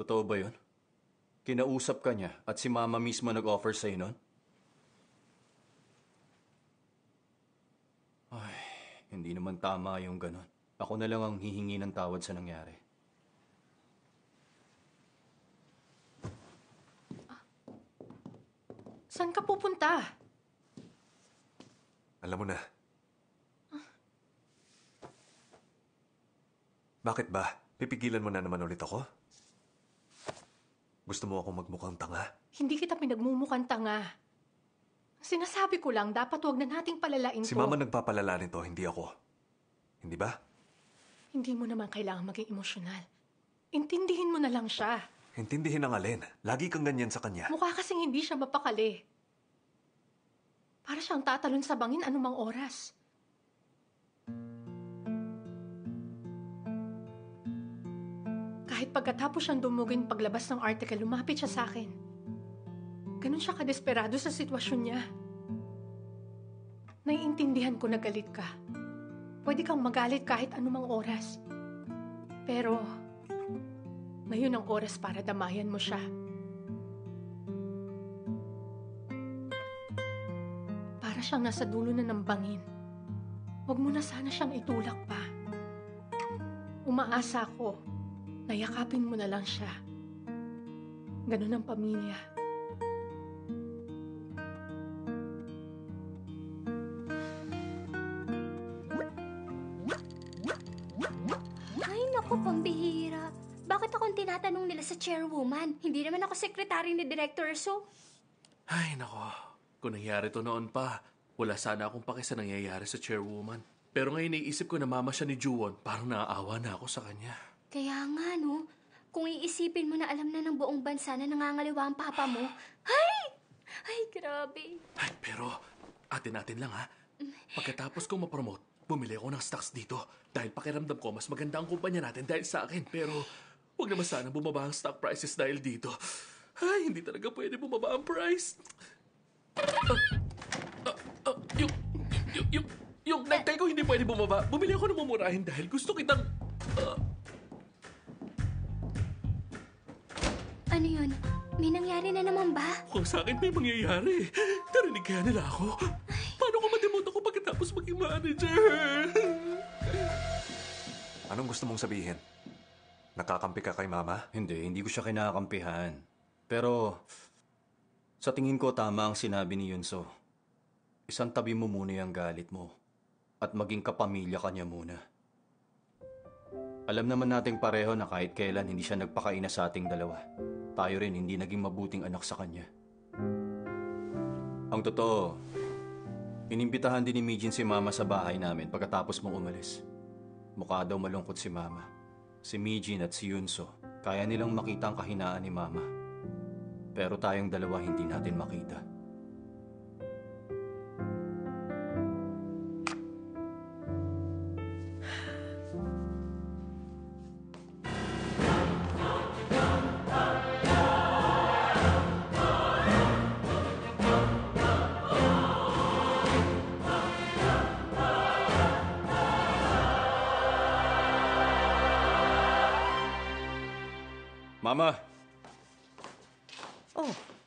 Totoo ba yun? Kinausap ka niya at si Mama mismo nag-offer sa'yo nun? Ay, hindi naman tama yung ganun. Ako na lang ang hihingi ng tawad sa nangyari. Saan ka pupunta? Alam mo na. Bakit ba? Pipigilan mo na naman ulit ako? Gusto mo akong magmukhang tanga? Hindi kita pinagmumukhang tanga. Sinasabi ko lang, dapat wag na nating palalain Si to. Mama nagpapalala nito, hindi ako. Hindi ba? Hindi mo naman kailangan maging emosyonal. Intindihin mo na lang siya. Intindihin ang alin. Lagi kang ganyan sa kanya. Mukha kasing hindi siya mapakali. Para siyang tatalon sa bangin anumang oras. Kahit pagkatapos siyang dumugin paglabas ng article, lumapit siya sa akin. Ganun siya kadesperado sa sitwasyon niya. Naiintindihan ko na galit ka. Pwede kang magalit kahit anumang oras. Pero, ngayon ang oras para damayan mo siya. Para siyang nasa dulo na ng bangin. Huwag mo na sana siyang itulak pa. Umaasa ako, nayakapin mo na lang siya. Ganun ang pamilya. Ay, naku, pambihira. Bakit akong tinatanong nila sa chairwoman? Hindi naman ako sekretary ni Director So. Ay, nako. Kung nangyari to noon pa, wala sana akong pake sa nangyayari sa chairwoman. Pero ngayon naiisip ko na mama siya ni Juwon, parang naaawa na ako sa kanya. Kaya nga, no? Kung iisipin mo na alam na ng buong bansa na nangangaliwa ang papa mo. Ay! Ay, grabe. Ay, pero atin-atin lang ha. Pagkatapos kong ma-promote, bumili ako ng stocks dito. Dahil pakiramdam ko, mas maganda ang kumpanya natin dahil sa akin. Pero huwag naman sana bumaba ang stock prices dahil dito. Ay, hindi talaga pwede bumaba ang price. Yung necktie ko hindi pwede bumaba. Bumili ako ng mumurahin dahil gusto kitang... Ano yun? May nangyari na naman ba? Kung sa akin may mangyayari. Narinig kaya nila ako. Paano ko ma-demote ako pagkatapos maging manager? Anong gusto mong sabihin? Nakakampi ka kay Mama? Hindi ko siya kinakampihan. Pero, sa tingin ko tama ang sinabi ni Yunso. Isang tabi mo muna yung galit mo. At maging kapamilya ka niya muna. Alam naman nating pareho na kahit kailan hindi siya nagpakaina sa ating dalawa. Tayo rin hindi naging mabuting anak sa kanya. Ang totoo, inimbitahan din ni Mijin si Mama sa bahay namin pagkatapos mong umalis. Mukha daw malungkot si Mama. Si Mijin at si Yunso, kaya nilang makita ang kahinaan ni Mama. Pero tayong dalawa hindi natin makita. Mama,